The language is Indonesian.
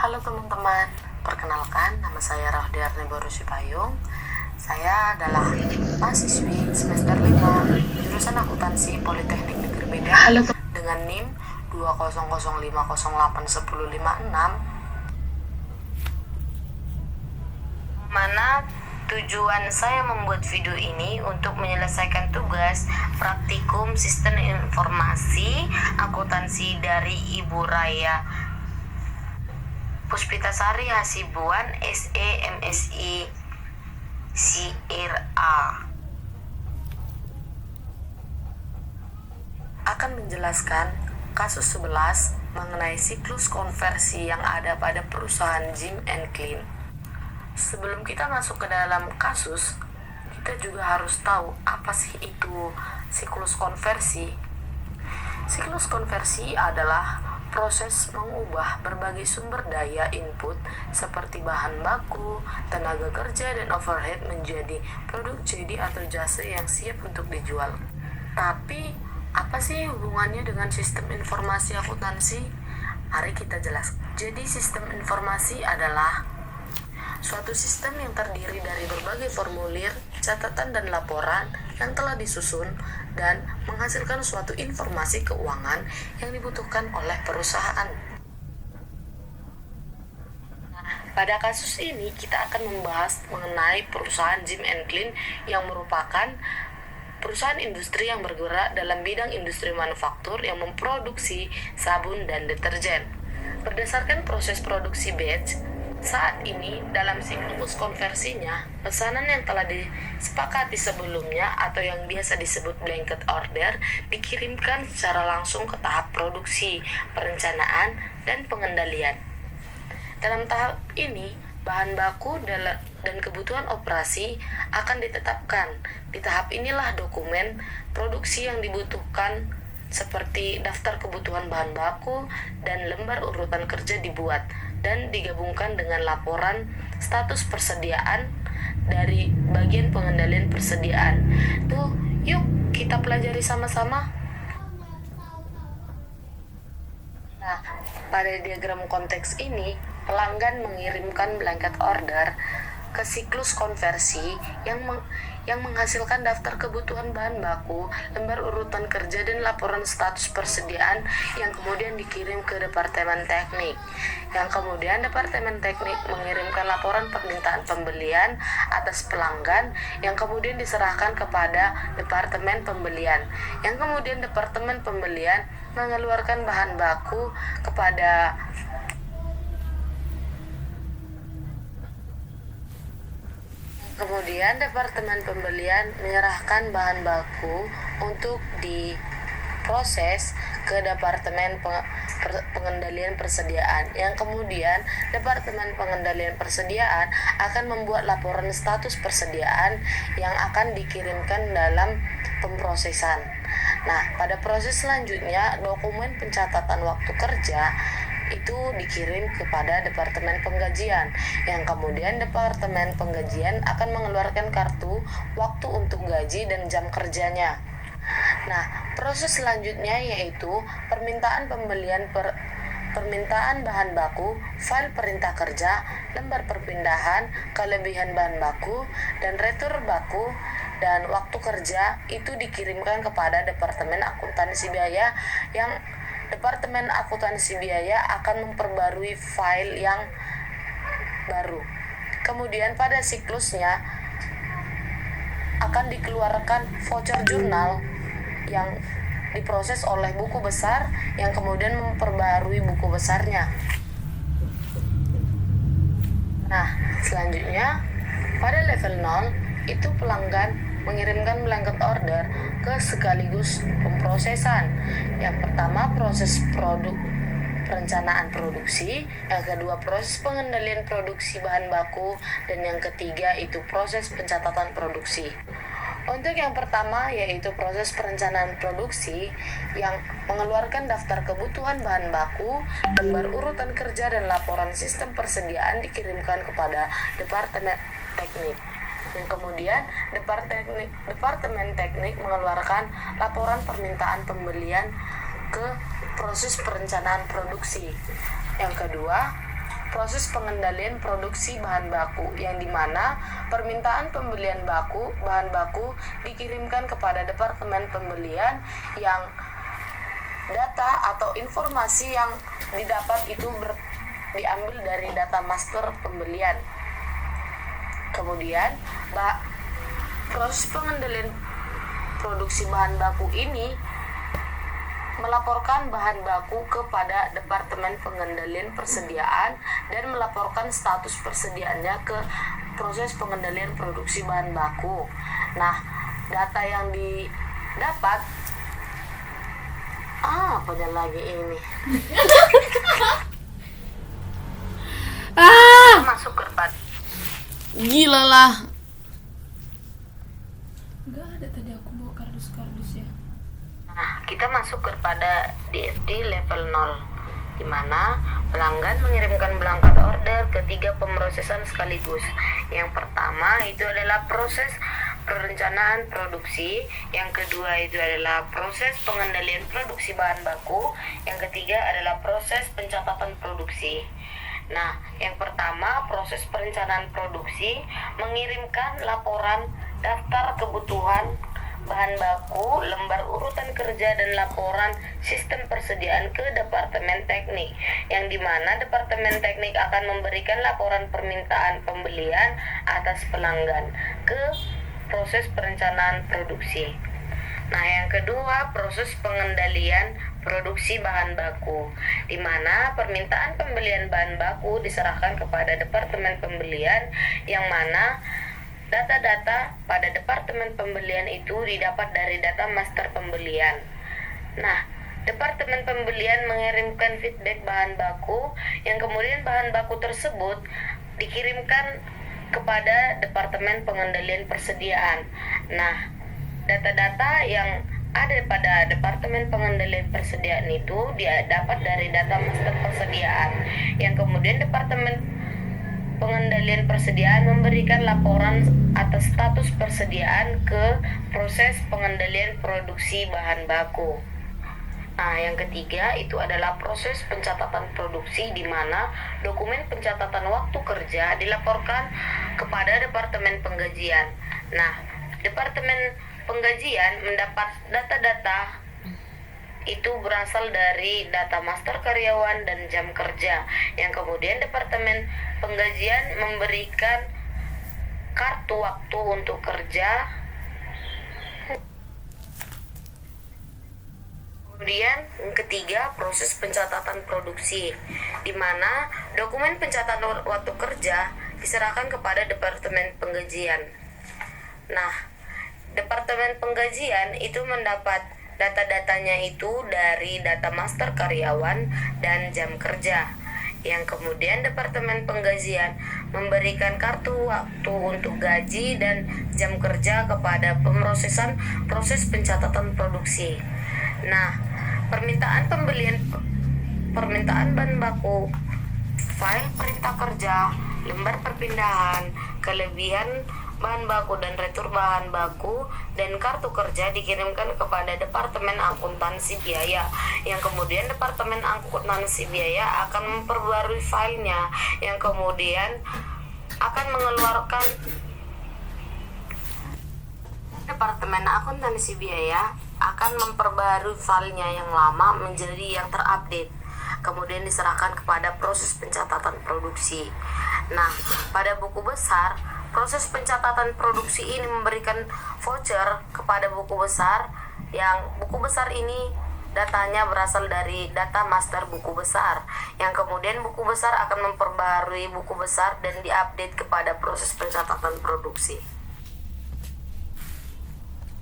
Halo teman-teman, perkenalkan nama saya Rahdiarni Borusi Payung. Saya adalah mahasiswi semester 5 jurusan Akuntansi Politeknik Negeri Medan dengan NIM 20050810156, mana tujuan saya membuat video ini untuk menyelesaikan tugas praktikum Sistem Informasi Akuntansi dari Ibu Raya Puspitasari Hasibuan SE MSI CRA. Akan menjelaskan kasus 11 mengenai siklus konversi yang ada pada perusahaan Jim and Clean. Sebelum kita masuk ke dalam kasus, kita juga harus tahu apa sih itu siklus konversi. Siklus konversi adalah proses mengubah berbagai sumber daya input seperti bahan baku, tenaga kerja, dan overhead menjadi produk jadi atau jasa yang siap untuk dijual. Tapi, apa sih hubungannya dengan sistem informasi akuntansi? Mari kita jelaskan. Jadi, sistem informasi adalah suatu sistem yang terdiri dari berbagai formulir, catatan, dan laporan yang telah disusun dan menghasilkan suatu informasi keuangan yang dibutuhkan oleh perusahaan. Pada kasus ini, kita akan membahas mengenai perusahaan Jim and Clean yang merupakan perusahaan industri yang bergerak dalam bidang industri manufaktur yang memproduksi sabun dan deterjen. Berdasarkan proses produksi batch, saat ini dalam siklus konversinya, pesanan yang telah disepakati sebelumnya atau yang biasa disebut blanket order dikirimkan secara langsung ke tahap produksi, perencanaan, dan pengendalian. Dalam tahap ini, bahan baku dan kebutuhan operasi akan ditetapkan. Di tahap inilah dokumen produksi yang dibutuhkan seperti daftar kebutuhan bahan baku dan lembar urutan kerja dibuat dan digabungkan dengan laporan status persediaan dari bagian pengendalian persediaan. Tuh, yuk kita pelajari sama-sama. Nah, pada diagram konteks ini, pelanggan mengirimkan blanket order ke siklus konversi yang menghasilkan daftar kebutuhan bahan baku, lembar urutan kerja, dan laporan status persediaan yang kemudian dikirim ke Departemen Teknik. Yang kemudian Departemen Teknik mengirimkan laporan permintaan pembelian atas pelanggan yang kemudian diserahkan kepada Departemen Pembelian. Yang kemudian Departemen Pembelian mengeluarkan bahan baku kepada Kemudian Departemen Pembelian menyerahkan bahan baku untuk diproses ke Departemen Pengendalian Persediaan, yang kemudian Departemen Pengendalian Persediaan akan membuat laporan status persediaan yang akan dikirimkan dalam pemrosesan. Nah, pada proses selanjutnya, dokumen pencatatan waktu kerja itu dikirim kepada Departemen Penggajian, yang kemudian Departemen Penggajian akan mengeluarkan kartu waktu untuk gaji dan jam kerjanya. Nah, proses selanjutnya yaitu permintaan pembelian permintaan bahan baku, file perintah kerja, lembar perpindahan, kelebihan bahan baku, dan retur baku dan waktu kerja itu dikirimkan kepada Departemen Akuntansi Biaya, yang Departemen Akuntansi Biaya akan memperbarui file yang baru. Kemudian pada siklusnya akan dikeluarkan voucher jurnal yang diproses oleh buku besar yang kemudian memperbarui buku besarnya. Nah, selanjutnya pada level 0 itu pelanggan mengirimkan blanket order ke sekaligus pemrosesan. Yang pertama proses perencanaan produksi, yang kedua proses pengendalian produksi bahan baku, dan yang ketiga itu proses pencatatan produksi. Untuk yang pertama yaitu proses perencanaan produksi yang mengeluarkan daftar kebutuhan bahan baku, lembar urutan kerja, dan laporan sistem persediaan dikirimkan kepada Departemen Teknik. Yang kemudian Departemen Teknik mengeluarkan laporan permintaan pembelian ke proses perencanaan produksi. Yang kedua, proses pengendalian produksi bahan baku, yang dimana permintaan pembelian bahan baku dikirimkan kepada Departemen Pembelian, yang data atau informasi yang didapat itu diambil dari data master pembelian. Kemudian proses pengendalian produksi bahan baku ini melaporkan bahan baku kepada Departemen Pengendalian Persediaan dan melaporkan status persediaannya ke proses pengendalian produksi bahan baku. Nah, data yang didapat apa lagi ini? Masuk ke Gila lah. Enggak ada tadi aku bawa kardus-kardus ya. Nah, kita masuk kepada DFD level 0, di mana pelanggan mengirimkan berangkat order ke 3 pemrosesan sekaligus. Yang pertama itu adalah proses perencanaan produksi, yang kedua itu adalah proses pengendalian produksi bahan baku, yang ketiga adalah proses pencatatan produksi. Nah, yang pertama proses perencanaan produksi mengirimkan laporan daftar kebutuhan bahan baku, lembar urutan kerja, dan laporan sistem persediaan ke Departemen Teknik, yang dimana Departemen Teknik akan memberikan laporan permintaan pembelian atas pelanggan ke proses perencanaan produksi. Nah, yang kedua proses pengendalian produksi bahan baku, di mana permintaan pembelian bahan baku diserahkan kepada Departemen Pembelian, yang mana data-data pada Departemen Pembelian itu didapat dari data master pembelian. Nah, Departemen Pembelian mengirimkan feedback bahan baku, yang kemudian bahan baku tersebut dikirimkan kepada Departemen Pengendalian Persediaan. Nah, data-data yang ada pada Departemen Pengendalian Persediaan itu dapat dari data master persediaan, yang kemudian Departemen Pengendalian Persediaan memberikan laporan atas status persediaan ke proses pengendalian produksi bahan baku. Nah, yang ketiga itu adalah proses pencatatan produksi, di mana dokumen pencatatan waktu kerja dilaporkan kepada Departemen Penggajian. Nah, Departemen Penggajian mendapat data-data itu berasal dari data master karyawan dan jam kerja, yang kemudian Departemen Penggajian memberikan kartu waktu untuk kerja. Kemudian yang ketiga proses pencatatan produksi, di mana dokumen pencatatan waktu kerja diserahkan kepada Departemen Penggajian. Nah, Departemen Penggajian itu mendapat data-datanya itu dari data master karyawan dan jam kerja, yang kemudian Departemen Penggajian memberikan kartu waktu untuk gaji dan jam kerja kepada pemrosesan proses pencatatan produksi. Nah, permintaan bahan baku, file perintah kerja, lembar perpindahan, kelebihan bahan baku dan retur bahan baku, dan kartu kerja dikirimkan kepada Departemen Akuntansi Biaya, yang kemudian Departemen Akuntansi Biaya akan memperbarui filenya, yang kemudian akan mengeluarkan Departemen Akuntansi Biaya akan memperbarui filenya yang lama menjadi yang terupdate, kemudian diserahkan kepada proses pencatatan produksi. Nah, pada buku besar, proses pencatatan produksi ini memberikan voucher kepada buku besar, yang buku besar ini datanya berasal dari data master buku besar, yang kemudian buku besar akan memperbarui buku besar dan diupdate kepada proses pencatatan produksi.